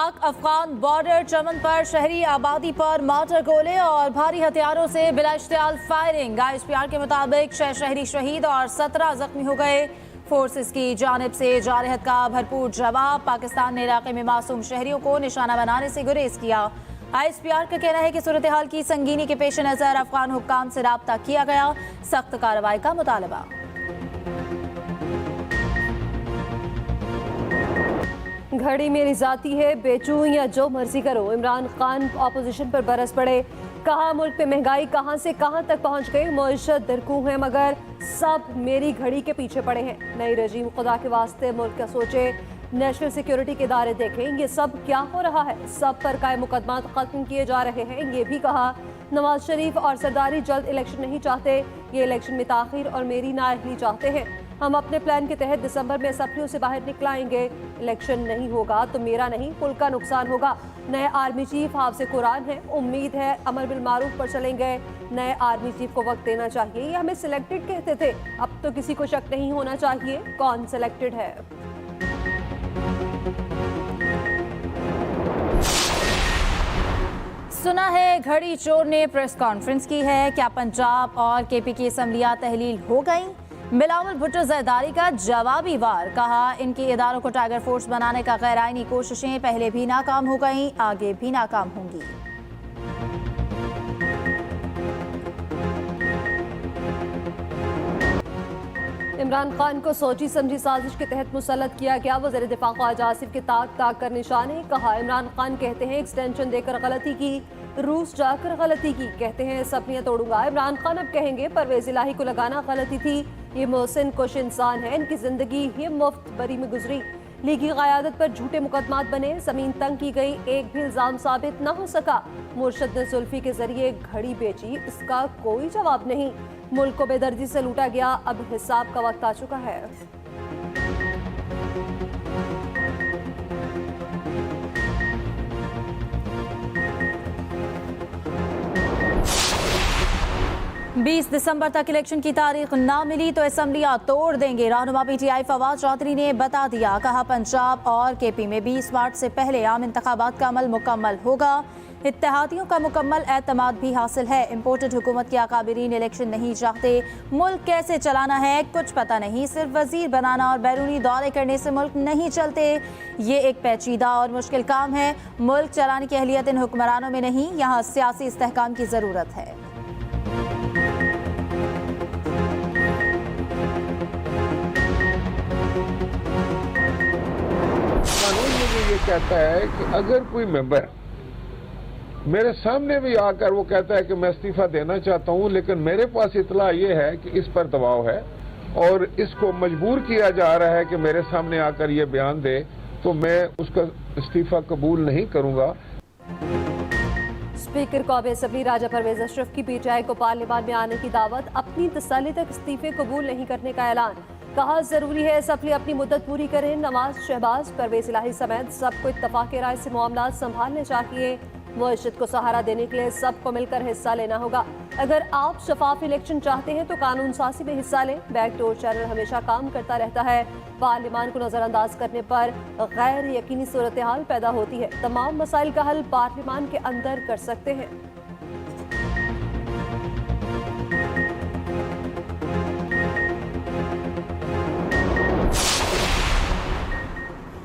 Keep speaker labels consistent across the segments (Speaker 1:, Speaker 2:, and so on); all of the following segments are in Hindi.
Speaker 1: पाक अफगान बॉर्डर चमन पर शहरी आबादी पर मार्टर गोले और भारी हथियारों से बिला इश्तियाल फायरिंग। ISPR के मुताबिक 6 शहरी शहीद और 17 जख्मी हो गए। फोर्सेस की जानिब से जारहत का भरपूर जवाब। पाकिस्तान ने इलाके में मासूम शहरियों को निशाना बनाने से गुरेज किया। ISPR का कहना है कि सूरत हाल की संगीनी के पेश नजर अफगान हुक्काम से राब्ता किया गया, सख्त कार्रवाई का मुतालबा।
Speaker 2: घड़ी मेरी जाती है, बेचूं या जो मर्जी करो। इमरान खान ऑपोजिशन पर बरस पड़े। कहा मुल्क पे महंगाई कहां से कहां तक पहुंच गई, मईशत दरकू है मगर सब मेरी घड़ी के पीछे पड़े हैं। नई रजीम खुदा के वास्ते मुल्क का सोचे, नेशनल सिक्योरिटी के इदारे देखें ये सब क्या हो रहा है। सब पर काय मुकदमात खत्म किए जा रहे हैं। ये भी कहा नवाज शरीफ और सरदारी जल्द इलेक्शन नहीं चाहते, ये इलेक्शन में ताखीर और मेरी नाअहली चाहते हैं। हम अपने प्लान के तहत दिसंबर में असम्बलियों से बाहर निकलाएंगे। इलेक्शन नहीं होगा तो मेरा नहीं मुल्क का नुकसान होगा। नए आर्मी चीफ हाफ़िज़ कुरान है, उम्मीद है अमर बिल मारूफ पर चलेंगे। नए आर्मी चीफ को वक्त देना चाहिए। ये हमें सिलेक्टेड कहते थे, अब तो किसी को शक नहीं होना चाहिए कौन सिलेक्टेड है।
Speaker 1: सुना है घड़ी चोर ने प्रेस कॉन्फ्रेंस की है। क्या पंजाब और KP की असम्बलियां तहलील हो गई? बिलावल भुट्टो जरदारी का जवाबी वार। कहा इनकी इदारों को टाइगर फोर्स बनाने का गैर आईनी कोशिशें पहले भी नाकाम हो गईं, आगे भी नाकाम होंगी।
Speaker 2: इमरान खान को सोची समझी साजिश के तहत मुसल्लत किया गया। वज़ीर दिफा ख्वाजा आसिफ के ताक ताक कर निशाने। कहा इमरान खान कहते हैं एक्सटेंशन देकर गलती की, रूस जाकर गलती की। कहते हैं सपनियां तोड़ूंगा। इमरान खान अब कहेंगे परवेज इलाही को लगाना गलती थी। ये मोहसिन कुछ इंसान है, इनकी जिंदगी ही मुफ्त बरी में गुजरी। लीगी क़यादत पर झूठे मुकदमात बने, जमीन तंग की गई, एक भी इल्जाम साबित न हो सका। मुर्शद ने जुल्फी के जरिए घड़ी बेची, इसका कोई जवाब नहीं। मुल्क को बेदर्दी से लूटा गया, अब हिसाब का वक्त आ चुका है।
Speaker 1: 20 दिसंबर तक इलेक्शन की तारीख ना मिली तो असम्बलियां तोड़ देंगे। रहनुमा PTI फवाद चौधरी ने बता दिया। कहा पंजाब और KP में 20 मार्च से पहले आम इंतखाबात का अमल मुकम्मल होगा। इत्तेहादियों का मुकम्मल एतमाद भी हासिल है। इम्पोर्टेड हुकूमत के अकाबिरीन इलेक्शन नहीं चाहते। मुल्क कैसे चलाना है कुछ पता नहीं, सिर्फ वजीर बनाना और बैरूनी दौरे करने से मुल्क नहीं चलते। ये एक पेचीदा और मुश्किल काम है। मुल्क चलाने की अहलियत इन हुक्मरानों में नहीं, यहाँ सियासी इस्तेहकाम की ज़रूरत है।
Speaker 3: ये कहता है कि अगर कोई मेंबर मेरे सामने भी आकर वो कहता है कि मैं इस्तीफा देना चाहता हूं, लेकिन मेरे पास इतला ये है कि इस पर दबाव है और इसको मजबूर किया जा रहा है कि मेरे सामने आकर ये बयान दे, तो मैं उसका इस्तीफा कबूल नहीं करूंगा।
Speaker 2: स्पीकर कौमी असम्बली राजा परवेज अशरफ की PTI को पार्लियामान में आने की दावत। अपनी तसल्ली तक इस्तीफे कबूल नहीं करने का ऐलान। कहा जरूरी है असम्बली अपनी मुद्दत पूरी करें। नवाज, शहबाज, परवेज इलाही समेत सबको इत्तफाक राय से मामला संभालने चाहिए। मुआशरत को सहारा देने के लिए सबको मिलकर हिस्सा लेना होगा। अगर आप शफाफ इलेक्शन चाहते हैं तो कानून साजी में हिस्सा लें। बैकडोर चैनल हमेशा काम करता रहता है। पार्लियामान को नजरअंदाज करने पर गैर यकीनी सूरत हाल पैदा होती है। तमाम मसाइल का हल पार्लियामान के अंदर कर सकते हैं।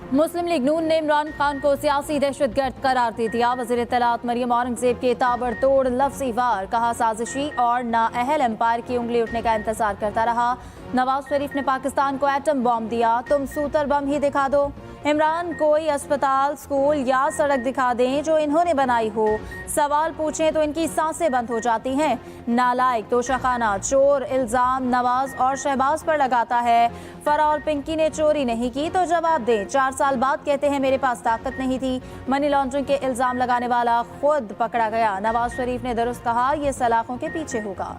Speaker 1: मुस्लिम लीग नून ने इमरान खान को सियासी दहशतगर्द करार दे दिया। वज़ीर इत्तलात मरियम औरंगजेब के ताबड़तोड़ लफ्ज़ी वार। कहा साजिशी और नाअहल एम्पायर की उंगली उठने का इंतजार करता रहा। नवाज शरीफ ने पाकिस्तान को एटम बॉम्ब दिया, तुम सूतर बम ही दिखा दो। इमरान कोई अस्पताल, स्कूल या सड़क दिखा दें जो इन्होंने बनाई हो। सवाल पूछें तो इनकी सांसें बंद हो जाती हैं। नालायक, तोशाखाना, चोर इल्जाम नवाज और शहबाज पर लगाता है। फराह और पिंकी ने चोरी नहीं की तो जवाब दें। 4 साल बाद कहते हैं मेरे पास ताकत नहीं थी। मनी लॉन्ड्रिंग के इल्जाम लगाने वाला खुद पकड़ा गया। नवाज शरीफ ने दुरुस्त कहा, यह सलाखों के पीछे होगा।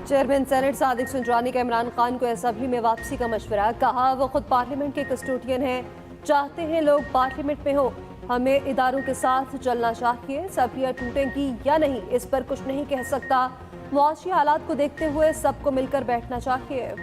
Speaker 2: चेयरमैन सेनेट सादिक सुंजरानी का इमरान खान को असम्बली में वापसी का मशवरा। कहा वो खुद पार्लियामेंट के कस्टोडियन हैं, चाहते हैं लोग पार्लियामेंट में हो। हमें इदारों के साथ चलना चाहिए। असम्बलियां टूटेंगी या नहीं इस पर कुछ नहीं कह सकता। मुआशी हालात को देखते हुए सबको मिलकर बैठना चाहिए।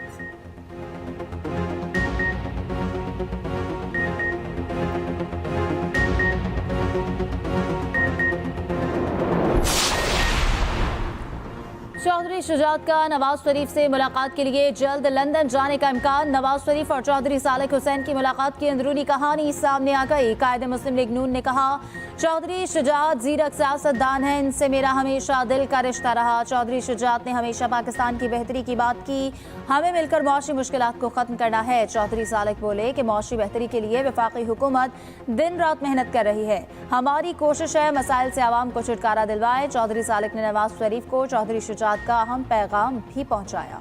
Speaker 1: चौधरी शुजात का नवाज शरीफ से मुलाकात के लिए जल्द लंदन जाने का इम्कान। नवाज शरीफ और चौधरी सालेक हुसैन की मुलाकात की अंदरूनी कहानी सामने आ गई। कायदे मुस्लिम लीग नून ने कहा, चौधरी शुजात जीरक सियासतदान हैं, इनसे मेरा हमेशा दिल का रिश्ता रहा। चौधरी शुजात ने हमेशा पाकिस्तान की बेहतरी की बात की, हमें मिलकर मौशी मुश्किलात को खत्म करना है। चौधरी सालेक बोले कि मौशी बेहतरी के लिए वफाकी हुकूमत दिन रात मेहनत कर रही है, हमारी कोशिश है मसाइल से आवाम को छुटकारा दिलवाए। चौधरी सालेक ने नवाज शरीफ को चौधरी शुजात का अहम पैगाम भी पहुंचाया।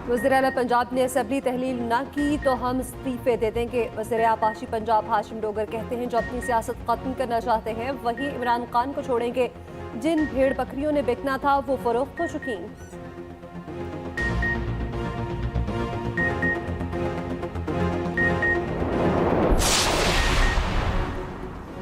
Speaker 2: वज़ीर-ए-आला पंजाब ने असेंबली तहलील न की तो हम इस्तीफे दे देंगे। वज़ीर आपाशी पंजाब हाशिम डोगर कहते हैं, जो अपनी सियासत खत्म करना चाहते हैं वही इमरान खान को छोड़ेंगे। जिन भेड़ बकरियों ने बिकना था वो फरोख्त हो चुकी।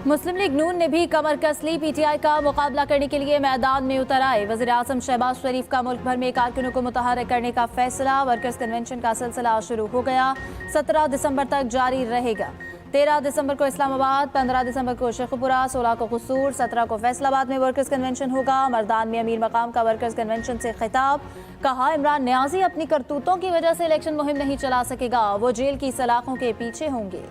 Speaker 1: मुस्लिम लीग नून ने भी कमर कस ली, पीटीआई का मुकाबला करने के लिए मैदान में उतर आए। वज़ीर आज़म शहबाज शरीफ का मुल्क भर में कारकुनों को मुतहर्रिक करने का फैसला। वर्कर्स कन्वेंशन का सिलसिला शुरू हो गया, 17 दिसंबर तक जारी रहेगा। 13 दिसंबर को इस्लामाबाद, 15 दिसंबर को शेखपुरा, 16 को कसूर, 17 को फैसलाबाद में वर्कर्स कन्वेंशन होगा। मर्दान में अमीर मकाम का वर्कर्स कन्वेंशन से खिताब। कहा, इमरान न्याजी अपनी करतूतों की वजह से इलेक्शन मुहिम नहीं चला सकेगा, वो जेल की सलाखों के पीछे होंगे।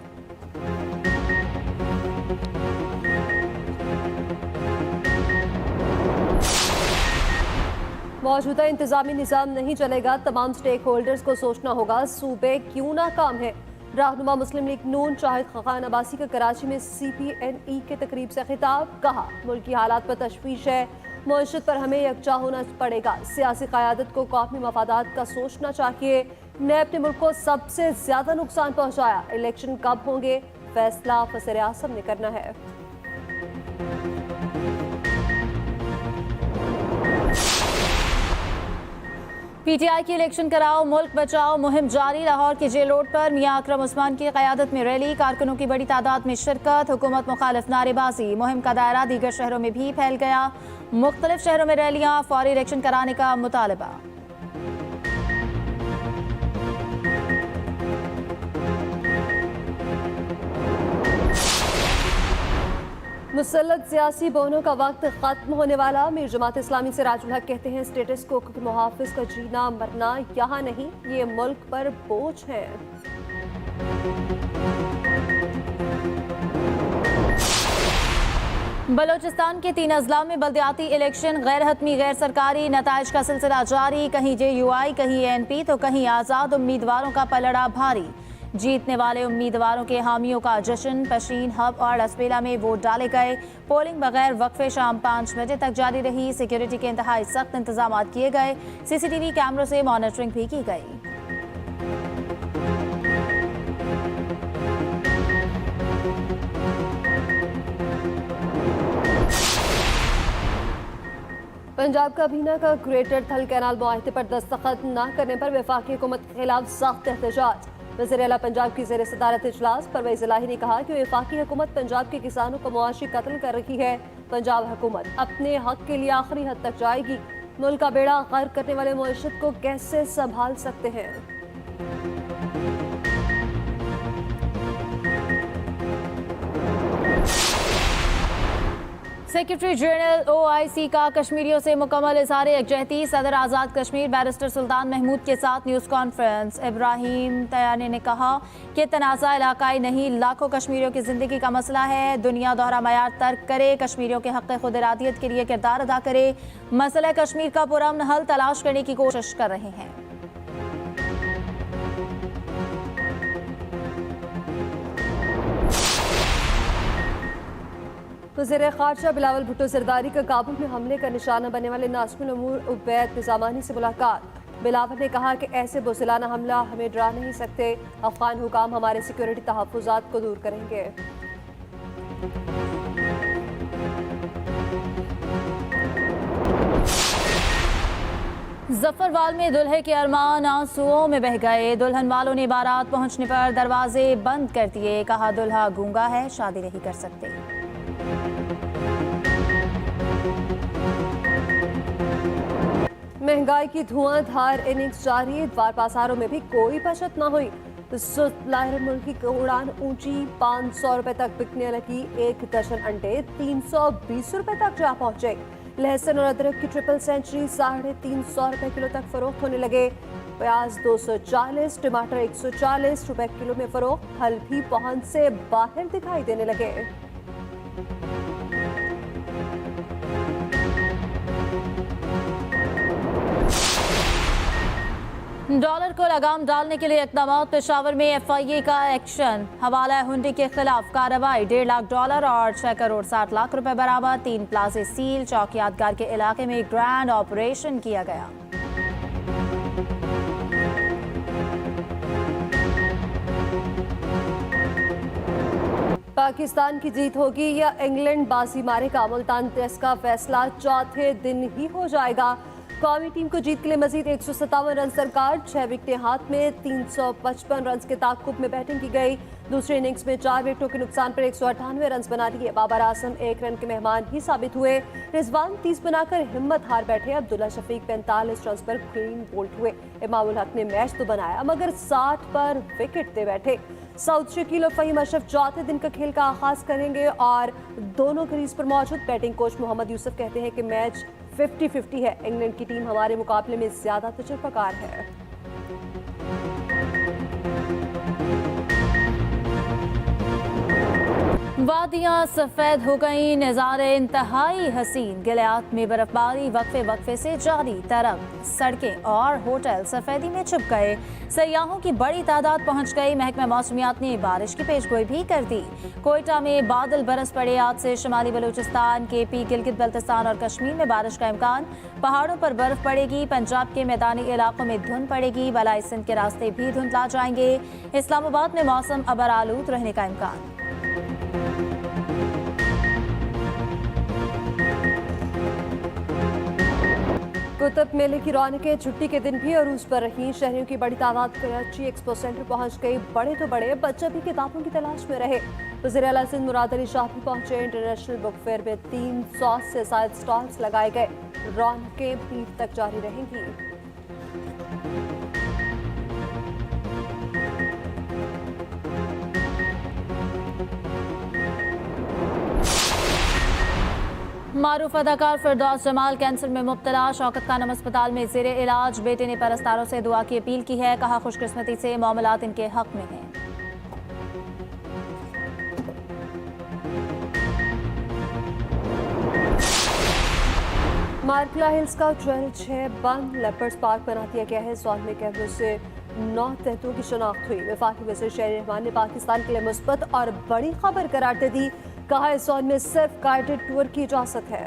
Speaker 2: मौजूदा इंतजामी निज़ाम नहीं चलेगा, तमाम स्टेक होल्डर्स को सोचना होगा सूबे क्यों नाकाम है। रहनुमा मुस्लिम लीग नून शाहिद खान अब्बासी का कराची में CPNE के तकरीब से खिताब। कहा, मुल्क की हालात पर तशवीश है, मईशत पर हमें यकजा होना पड़ेगा। सियासी क़यादत को कौमी मफादात का सोचना चाहिए। नैब ने मुल्क को सबसे ज्यादा नुकसान पहुँचाया, इलेक्शन कब होंगे फैसला वज़ीर आज़म ने करना है।
Speaker 1: पीटीआई की इलेक्शन कराओ मुल्क बचाओ मुहिम जारी। लाहौर की जेल रोड पर मियां अकरम उस्मान की क़यादत में रैली, कारकुनों की बड़ी तादाद में शिरकत। हुकूमत मुखालिफ नारेबाजी, मुहिम का दायरा दीगर शहरों में भी फैल गया। मुख्तलिफ शहरों में रैलियां, फौरी इलेक्शन कराने का मुतालबा।
Speaker 2: मुसल्लत सियासी बहनों का वक्त खत्म होने वाला। मीर जमात इस्लामी से राजुल हक कहते हैं, स्टेटस को के मुहाफिज का जीना मरना यहाँ नहीं, ये मुल्क पर बोझ है।
Speaker 1: बलोचिस्तान के 3 अजला में बल्दियाती इलेक्शन गैर हतमी गैर सरकारी, नताइज का सिलसिला जारी। कहीं JUI, कहीं ANP तो कहीं आज़ाद उम्मीदवारों का पलड़ा भारी। जीतने वाले उम्मीदवारों के हामियों का जश्न। पशीन, हब और लसपेला में वोट डाले गए। पोलिंग बगैर वक्फे शाम 5 बजे तक जारी रही। सिक्योरिटी के इंतहाई सख्त इंतजाम किए गए। CCTV कैमरों से मॉनिटरिंग भी की गई।
Speaker 2: पंजाब का बीना का ग्रेटर थल कैनाल मुआहदे पर दस्तखत न करने पर वफाकी हुकूमत के खिलाफ सख्त एहतजाज। वज़ीर-ए-आला पंजाब की ज़ेर सदारत इजलास परवेज़ इलाही ने कहा कि वफाकी हुकूमत पंजाब के किसानों को मुआशी कत्ल कर रही है। पंजाब हुकूमत अपने हक के लिए आखिरी हद तक जाएगी। मुल्क का बेड़ा गर्क करने वाले मईशत को कैसे संभाल सकते हैं।
Speaker 1: सेक्रेटरी जनरल OIC का कश्मीरियों से मुकम्मल इज़हार यकजहती। सदर आज़ाद कश्मीर बैरिस्टर सुल्तान महमूद के साथ न्यूज़ कॉन्फ्रेंस। इब्राहिम तयानी ने कहा कि तनाज़ा इलाकाई नहीं, लाखों कश्मीरियों की ज़िंदगी का मसला है। दुनिया दोहरा मयार तर्क करे, कश्मीरियों के हक़ खुद इरादियत के लिए किरदार अदा करे। मसला कश्मीर का पुरअमन हल तलाश करने की कोशिश कर रहे हैं।
Speaker 2: वज़ीर ख़ारजा बिलावल भुट्टो ज़रदारी का काबुल में हमले का निशाना बनने वाले नासिरुल उमूर उबैद निज़ामानी से मुलाकात। बिलावल ने कहा कि ऐसे बुज़दिलाना हमला हमें डरा नहीं सकते। अफ़गान हुकाम हमारे सिक्योरिटी तहफ़्फ़ुज़ात को दूर करेंगे।
Speaker 1: जफरवाल में दुल्हे के अरमान आंसुओं में बह गए। दुल्हन वालों ने बारात पहुंचने पर दरवाजे बंद कर दिए। कहा, दुल्हा गूंगा है, शादी नहीं कर सकते। महंगाई की धुआंधार इनिंग्स जारी। द्वार पासारों में भी कोई बचत न हुई।
Speaker 2: लाहिर मुल्की की उड़ान ऊंची 500 रुपए तक बिकने लगी। 1 दर्जन अंडे 320 रुपए तक जा पहुंचे। लहसुन और अदरक की ट्रिपल सेंचुरी 350 रुपए किलो तक फरोख्त होने लगे। प्याज 240, टमाटर 140 रुपए किलो में फरोख्त। फल भी पहुंच से बाहर दिखाई देने लगे।
Speaker 1: डॉलर को लगाम डालने के लिए इक़दाम। पेशावर में FIA का एक्शन। हवाला हुंडी के खिलाफ कार्रवाई। $1.5 और 6 करोड़ 60 लाख रुपए बरामद। 3 प्लाजे सील। चौक यादगार के इलाके में ग्रैंड ऑपरेशन किया गया।
Speaker 2: पाकिस्तान की जीत होगी या इंग्लैंड बाजी मारेगा? मुल्तान टेस्ट का फैसला चौथे दिन ही हो जाएगा। कौमी टीम को जीत के लिए मजीद 157 रन दरकार। 6 विकेटें हाथ में। 355 रन के ताकुब में बैटिंग की गई। दूसरे इनिंग्स में 4 विकेटों के नुकसान पर 198 रन बना लिए। बाबर आजम 1 रन के मेहमान ही साबित हुए। रिजवान 30 बनाकर हिम्मत हार बैठे। अब्दुल्ला शफीक 45 रन पर क्लीन बोल्ड हुए। इमामुल हक ने मैच तो बनाया मगर 60 पर विकेट दे बैठे। साउथ शकील और फहीम अशरफ चौथे दिन का खेल का आगाज करेंगे और दोनों क्रीज पर मौजूद। बैटिंग कोच मोहम्मद यूसुफ कहते हैं कि मैच 50-50 है। इंग्लैंड की टीम हमारे मुकाबले में ज्यादा तजुर्बाकार है।
Speaker 1: वादियां सफेद हो गई। नज़ारे इंतहाई हसीन। गिलियात में बर्फबारी वक्फे वक्फे से जारी। तरफ सड़कें और होटल सफेदी में छुप गए। सयाहों की बड़ी तादाद पहुंच गई। महकमा मौसमियात ने बारिश की पेशगोई भी कर दी। कोयटा में बादल बरस पड़े। आज से शुमाली बलूचिस्तान, KP, गिलगित बल्तिस्तान और कश्मीर में बारिश का इम्कान। पहाड़ों पर बर्फ पड़ेगी। पंजाब के मैदानी इलाकों में धुंध पड़ेगी। बलाई सिंध के रास्ते भी धुंधला जाएंगे। इस्लामाबाद में मौसम अबर आलूद रहने का इम्कान।
Speaker 2: कुतुब मेले की रौनकें छुट्टी के दिन भी अरूज पर रही। शहरियों की बड़ी तादाद कराची एक्सपो सेंटर पहुंच गई। बड़े तो बड़े बच्चे भी किताबों की तलाश में रहे। वज़ीर आला सिंध मुराद अली शाह भी पहुंचे। इंटरनेशनल बुक फेयर में 300 से ज्यादा स्टॉल्स लगाए गए। रौनकें पीर तक जारी रहेंगी।
Speaker 1: मारूफ अदाकार फिरदौस जमाल कैंसर में मुब्तला। शौकत खानम अस्पताल में ज़ेरे इलाज। बेटे ने परस्तारों से दुआ की अपील की है। कहा खुशकिस्मती से मामलात इनके हक में हैं।
Speaker 2: मार्कला हिल्स का ट्रेल 6 बंद। लेपर्ड्स पार्क बना दिया गया है। सौल में कैमरों से 9 तहतों की शनाख्त हुई। वफाकी वज़ीर शहरी रहमान ने पाकिस्तान के लिए मुस्बत और बड़ी खबर करार दे दी। कहा इस सौल में सिर्फ गाइडेड टूर की इजाजत है।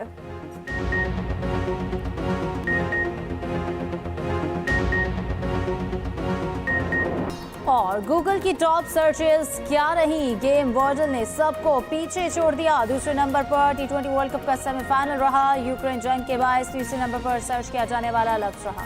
Speaker 1: और गूगल की टॉप सर्चेस क्या रही? गेम वर्ल्ड ने सबको पीछे छोड़ दिया। दूसरे नंबर पर T20 वर्ल्ड कप का सेमीफाइनल रहा। यूक्रेन जंग के बाद तीसरे नंबर पर सर्च किया जाने वाला लफ्ज़ रहा।